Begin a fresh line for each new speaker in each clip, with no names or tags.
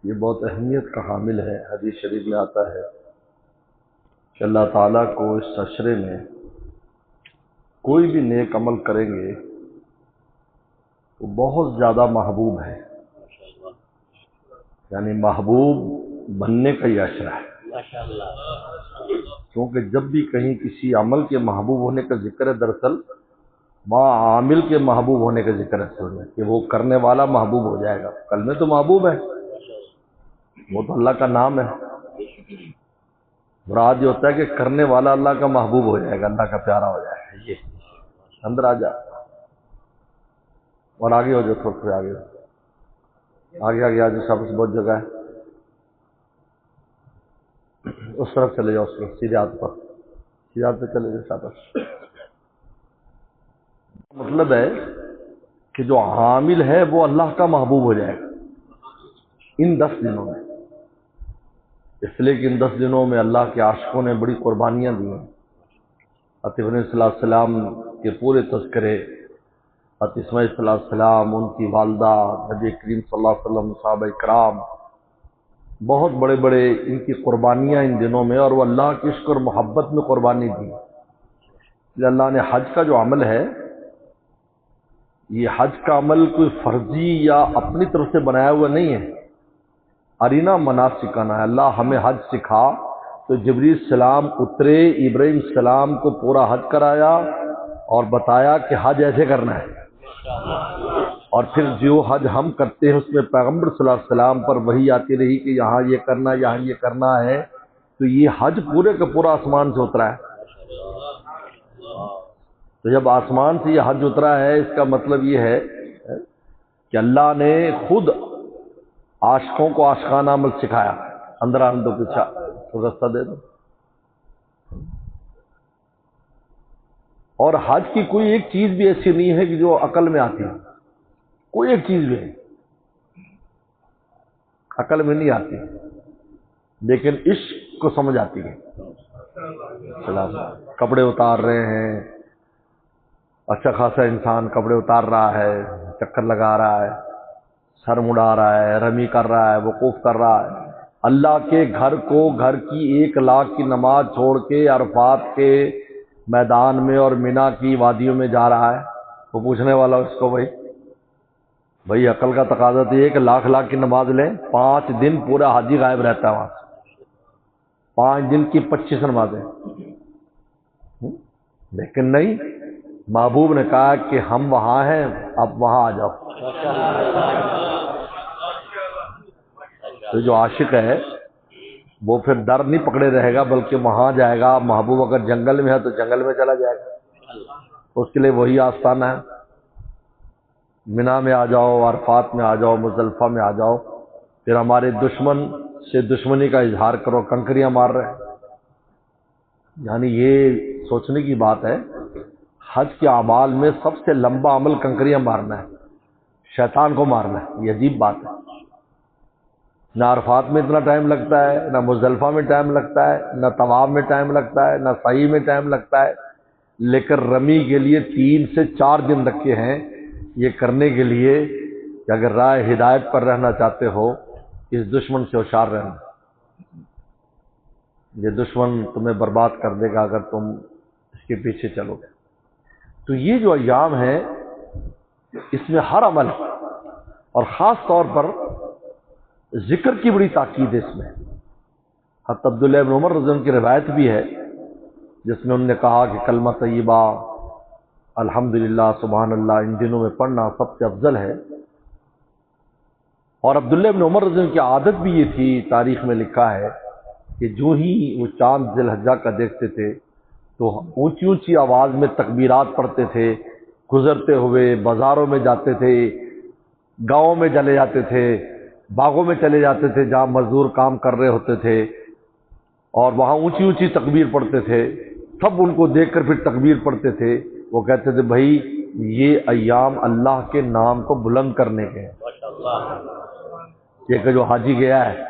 یہ بہت اہمیت کا حامل ہے۔ حدیث شریف میں آتا ہے کہ اللہ تعالیٰ کو اس عشرے میں کوئی بھی نیک عمل کریں گے وہ بہت زیادہ محبوب ہے، یعنی محبوب بننے کا یہ عشرہ ہے۔ کیونکہ جب بھی کہیں کسی عمل کے محبوب ہونے کا ذکر ہے، دراصل وہاں عامل کے محبوب ہونے کا ذکر ہے کہ وہ کرنے والا محبوب ہو جائے گا۔ کلمے تو محبوب ہے، وہ تو اللہ کا نام ہے۔ مراد یہ ہوتا ہے کہ کرنے والا اللہ کا محبوب ہو جائے گا، اللہ کا پیارا ہو جائے گا۔ یہ اندر آ جا اور آگے ہو جاؤ، تھوڑے آگے آگے آ جاؤ، سب بہت جگہ ہے، اس طرف چلے جاؤ، اس طرف سیدھے ہاتھ پر، سیدھے ہاتھ پہ چلے جاؤ شاباش۔ مطلب ہے کہ جو عامل ہے وہ اللہ کا محبوب ہو جائے گا ان 10 دنوں میں، اس لیے کہ ان 10 دنوں میں اللہ کے عاشقوں نے بڑی قربانیاں دی ہیں۔ ابراہیم صلی اللہ علیہ وسلم کے پورے تذکرے، اسماعیل صلی اللہ علیہ وسلم، ان کی والدہ، نبی کریم صلی اللہ علیہ وسلم، صحابہ کرام، بہت بڑے بڑے ان کی قربانیاں ان دنوں میں، اور وہ اللہ کی عشق اور محبت میں قربانی دی۔ کہ اللہ نے حج کا جو عمل ہے، یہ حج کا عمل کوئی فرضی یا اپنی طرف سے بنایا ہوا نہیں ہے، ارینا مناسکنا ہے۔ اللہ ہمیں حج سکھا تو جبریل السلام اترے، ابراہیم السلام کو پورا حج کرایا اور بتایا کہ حج ایسے کرنا ہے، اور پھر جو حج ہم کرتے ہیں اس میں پیغمبر صلی اللہ علیہ وسلم پر وحی آتی رہی کہ یہاں یہ کرنا، یہاں یہ کرنا ہے۔ تو یہ حج پورے کا پورا آسمان سے اترا ہے۔ تو جب آسمان سے یہ حج اترا ہے، اس کا مطلب یہ ہے کہ اللہ نے خود عاشقوں کو عاشقانہ عمل سکھایا۔ اندر آنے دو، پیچھا تو رستہ دے دو۔ اور حج کی کوئی ایک چیز بھی ایسی نہیں ہے کہ جو عقل میں آتی ہے، کوئی ایک چیز بھی ہے عقل میں نہیں آتی، لیکن عشق کو سمجھ آتی ہے۔ سلام، کپڑے اتار رہے ہیں، اچھا خاصا انسان کپڑے اتار رہا ہے، چکر لگا رہا ہے، سر مڑا رہا ہے، رمی کر رہا ہے، وقوف کر رہا ہے، اللہ کے گھر کو، گھر کی 1 لاکھ کی نماز چھوڑ کے عرفات کے میدان میں اور مینا کی وادیوں میں جا رہا ہے۔ وہ پوچھنے والا اس کو، بھائی عقل کا تقاضا تو یہ کہ لاکھ کی نماز لیں، 5 دن پورا حاجی غائب رہتا ہے وہاں سے، 5 دن کی 25 نمازیں، لیکن نہیں، محبوب نے کہا کہ ہم وہاں ہیں، اب وہاں آ جاؤ۔ تو جو عاشق ہے وہ پھر ڈر نہیں پکڑے رہے گا، بلکہ وہاں جائے گا۔ محبوب اگر جنگل میں ہے تو جنگل میں چلا جائے گا، اس کے لیے وہی آستانہ ہے۔ مینا میں آ جاؤ، عرفات میں آ جاؤ، مزدلفہ میں آ جاؤ، پھر ہمارے دشمن سے دشمنی کا اظہار کرو، کنکریاں مار رہے ہیں۔ یعنی یہ سوچنے کی بات ہے، حج کے اعمال میں سب سے لمبا عمل کنکریاں مارنا ہے، شیطان کو مارنا ہے۔ یہ عجیب بات ہے، نہ عرفات میں اتنا ٹائم لگتا ہے، نہ مزدلفہ میں ٹائم لگتا ہے، نہ طواف میں ٹائم لگتا ہے، نہ سعی میں ٹائم لگتا ہے، لیکن رمی کے لیے 3 سے 4 دن رکھے ہیں یہ کرنے کے لیے کہ اگر راہ ہدایت پر رہنا چاہتے ہو، اس دشمن سے ہوشیار رہنا۔ یہ دشمن تمہیں برباد کر دے گا اگر تم اس کے پیچھے چلو گے۔ تو یہ جو ایام ہے، اس میں ہر عمل، اور خاص طور پر ذکر کی بڑی تاکید ہے اس میں۔ حضرت عبداللہ بن عمر رضی اللہ عنہ کی روایت بھی ہے جس میں انہوں نے کہا کہ کلمہ طیبہ، الحمدللہ، سبحان اللہ، ان دنوں میں پڑھنا سب سے افضل ہے۔ اور عبداللہ بن عمر رضی اللہ عنہ کی عادت بھی یہ تھی، تاریخ میں لکھا ہے کہ جو ہی وہ چاند ذی الحجہ کا دیکھتے تھے تو اونچی اونچی آواز میں تکبیرات پڑھتے تھے، گزرتے ہوئے بازاروں میں جاتے تھے، گاؤں میں چلے جاتے تھے، باغوں میں چلے جاتے تھے جہاں مزدور کام کر رہے ہوتے تھے، اور وہاں اونچی اونچی تکبیر پڑھتے تھے۔ سب ان کو دیکھ کر پھر تکبیر پڑھتے تھے۔ وہ کہتے تھے بھائی یہ ایام اللہ کے نام کو بلند کرنے کے ہیں۔ یہ کہ جو حاجی گیا ہے،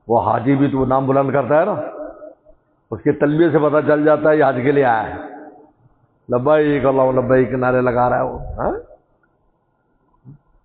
وہ حاجی بھی تو نام بلند کرتا ہے نا، اس کے تلبیہ سے پتہ چل جاتا ہے یہ حج کے لیے آیا ہے۔ لبیک اللہم لبیک نعرے لگا رہا ہے وہ، ہاں؟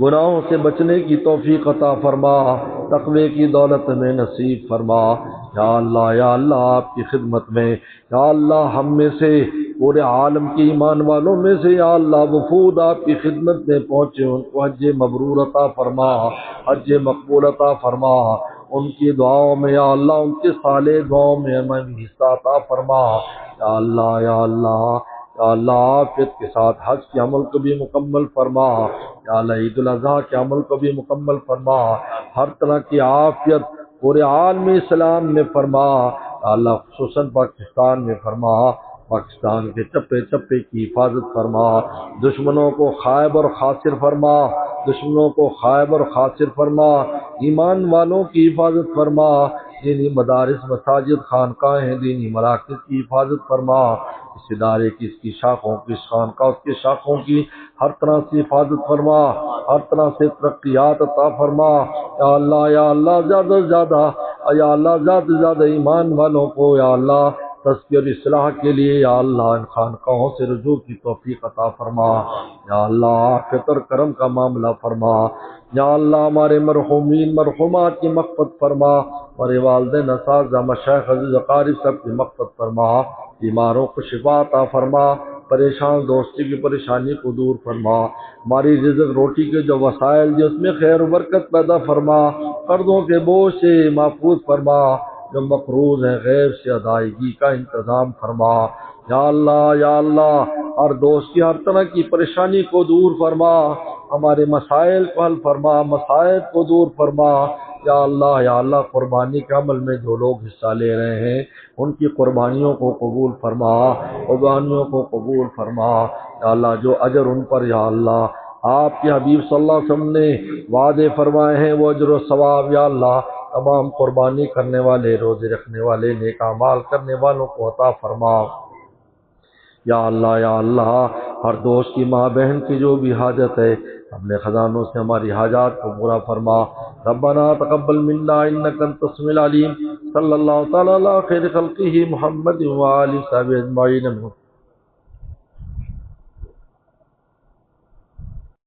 گناہوں سے بچنے کی توفیق عطا فرما، تقوی کی دولت میں نصیب فرما۔ یا اللہ آپ کی خدمت میں، یا اللہ ہم میں سے پورے عالم کے ایمان والوں میں سے یا اللہ وفود آپ کی خدمت میں پہنچے، ان کو حج مبرور عطا فرما، حج مقبول عطا فرما، ان کی دعاؤں میں یا اللہ ان کے صالح دعاؤں میں ہمیں حصہ عطا فرما۔ یا اللہ یا اللہ یا اللہ عافیت کے ساتھ حج کے عمل کو بھی مکمل فرما، یا اللہ عید الاضحیٰ کے عمل کو بھی مکمل فرما، ہر طرح کی عافیت پورے عالم اسلام میں فرما، یا اللہ خصوصاً پاکستان میں فرما، پاکستان کے چپے چپے کی حفاظت فرما، دشمنوں کو خائب اور خاسر فرما، دشمنوں کو خائب اور خاسر فرما، ایمان والوں کی حفاظت فرما، دینی مدارس مساجد خانقاہیں دینی مراکز کی حفاظت فرما، اس ادارے کی اس کی شاخوں کی اس خانقاہ اس کی شاخوں کی ہر طرح سے حفاظت فرما، ہر طرح سے ترقیات عطا فرما۔ یا اللہ زیادہ سے زیادہ یا اللہ زیادہ سے زیادہ ایمان والوں کو یا اللہ تزکیہ اور اصلاح کے لیے یا اللہ ان خانقاہوں سے رجوع کی توفیق عطا فرما۔ یا اللہ عافیت اور کرم کا معاملہ فرما۔ یا اللہ ہمارے مرحومین مرحومات کی مغفرت فرما، ہمارے والدین اساتذہ مشائخ عزیز اقارب سب کی مغفرت فرما، بیماروں کو شفا عطا فرما، پریشان دوستی کی پریشانی کو دور فرما، ہماری رزق روٹی کے جو وسائل جو اس میں خیر و برکت پیدا فرما، قرضوں کے بوجھ سے محفوظ فرما، جو مقروض ہیں غیر سے ادائیگی کا انتظام فرما۔ یا اللہ ہر دوست کی ہر طرح کی پریشانی کو دور فرما، ہمارے مسائل کو حل فرما، مسائل کو دور فرما۔ یا اللہ قربانی کے عمل میں جو لوگ حصہ لے رہے ہیں ان کی قربانیوں کو قبول فرما، قربانیوں کو قبول فرما۔ یا اللہ جو اجر ان پر یا اللہ آپ کے حبیب صلی اللہ علیہ وسلم نے وعدے فرمائے ہیں وہ اجر و ثواب یا اللہ تمام قربانی کرنے والے روزے رکھنے والے نیک اعمال کرنے والوں کو عطا فرما۔ یا اللہ ہر دوست کی ماں بہن کی جو بھی حاجت ہے اپنے خزانوں سے ہماری حاجات کو پورا فرما۔ ربنا تقبل منا انک انت السمیع العلیم۔ صلی اللہ تعالی علی خیر خلقہ محمد و آلہ وصحبہ اجمعین۔